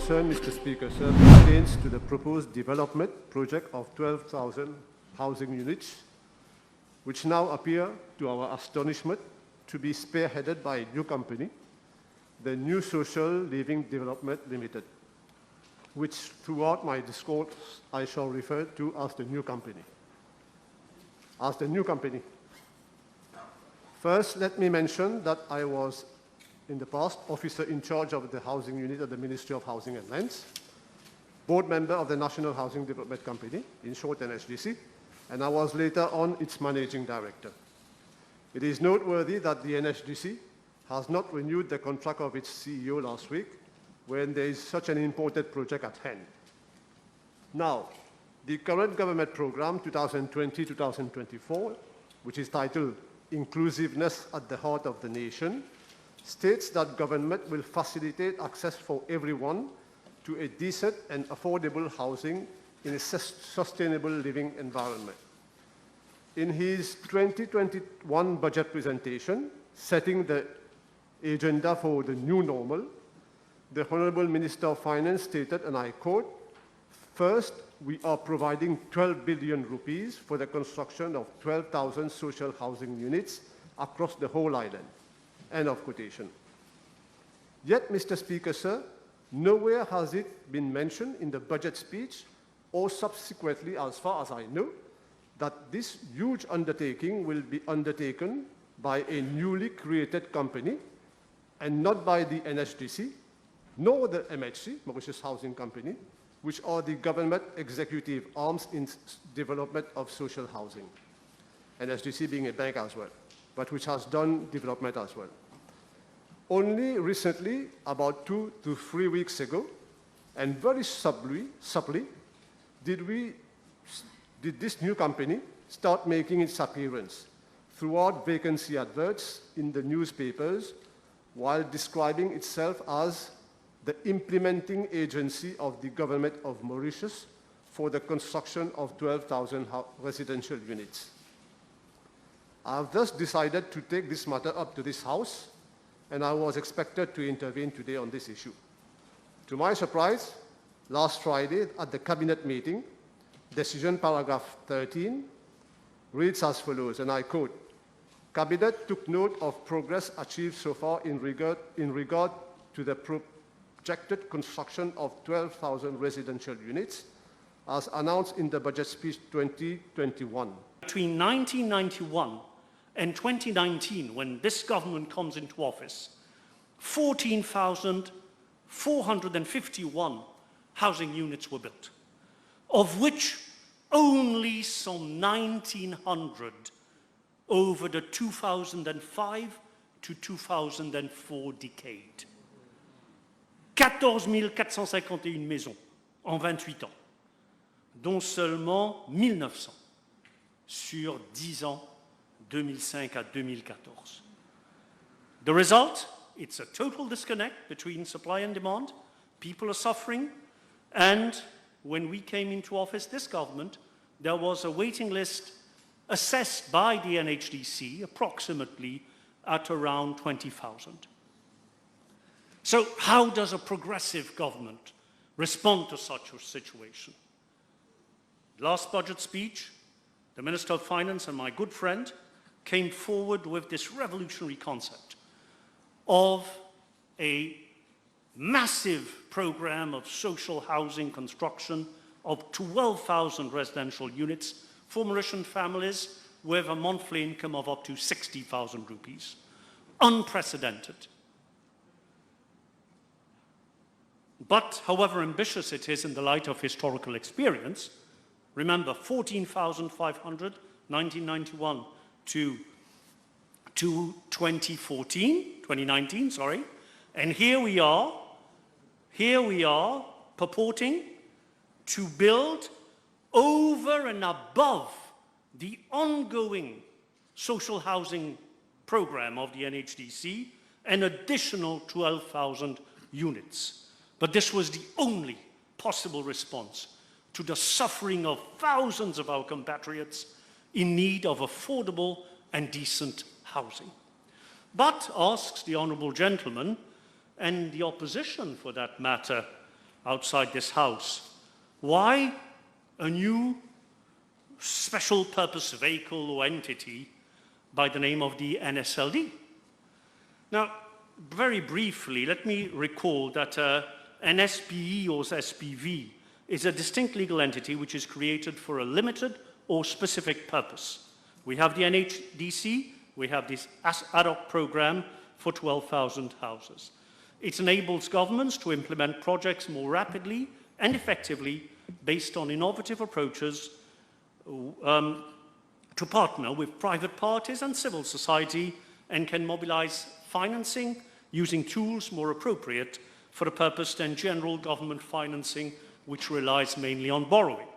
concern, Mr. Speaker, sir, pertains to the proposed development project of 12,000 housing units, which now appear, to our astonishment, to be spearheaded by a new company, the New Social Living Development Limited, which throughout my discourse I shall refer to as the new company. First, let me mention that I was, in the past, officer in charge of the housing unit of the Ministry of Housing and Lands, board member of the National Housing Development Company, in short NHDC, and I was later on its managing director. It is noteworthy that the NHDC has not renewed the contract of its CEO last week when there is such an important project at hand. Now, the current government program 2020-2024, which is titled Inclusiveness at the Heart of the Nation, states that government will facilitate access for everyone to a decent and affordable housing in a sustainable living environment. In his 2021 budget presentation, setting the agenda for the new normal, the Honorable Minister of Finance stated, and I quote, "First, we are providing 12 billion rupees for the construction of 12,000 social housing units across the whole island." End of quotation. Yet, Mr. Speaker, sir, nowhere has it been mentioned in the budget speech or subsequently, as far as I know, that this huge undertaking will be undertaken by a newly created company and not by the NHDC, nor the MHC, Mauritius Housing Company, which are the government executive arms in development of social housing. NHDC being a bank as well, but which has done development as well. Only recently, about 2 to 3 weeks ago, and very subtly, did this new company start making its appearance throughout vacancy adverts in the newspapers while describing itself as the implementing agency of the government of Mauritius for the construction of 12,000 residential units. I have thus decided to take this matter up to this House, and I was expected to intervene today on this issue. To my surprise, last Friday at the Cabinet meeting, Decision paragraph 13 reads as follows, and I quote, "Cabinet took note of progress achieved so far in regard to the projected construction of 12,000 residential units as announced in the budget speech 2021. Between 1991 and 2019, when this government comes into office, 14,451 housing units were built, of which only some 1,900 over the 2005 to 2004 decade. 14 451 maisons en 28 ans, dont seulement 1900 sur 10 ans, 2005 à 2014. The result, it's a total disconnect between supply and demand. People are suffering, and when we came into office, this government, there was a waiting list assessed by the NHDC approximately at around 20,000. So how does a progressive government respond to such a situation? Last budget speech, the Minister of Finance and my good friend came forward with this revolutionary concept of a massive program of social housing construction of 12,000 residential units for Mauritian families with a monthly income of up to 60,000 rupees. Unprecedented. But however ambitious it is in the light of historical experience, remember 14,500, 1991 to 2019, sorry, and here we are purporting to build over and above the ongoing social housing program of the NHDC an additional 12,000 units. But this was the only possible response to the suffering of thousands of our compatriots in need of affordable and decent housing. But, asks the honourable gentleman, and the opposition for that matter, outside this house. Why a new special purpose vehicle or entity by the name of the NSLD? Now, very briefly, let me recall that an SPE or SPV is a distinct legal entity which is created for a limited or specific purpose. We have the NHDC, we have this ad hoc program for 12,000 houses. It enables governments to implement projects more rapidly and effectively based on innovative approaches to partner with private parties and civil society, and can mobilize financing using tools more appropriate for the purpose than general government financing, which relies mainly on borrowing.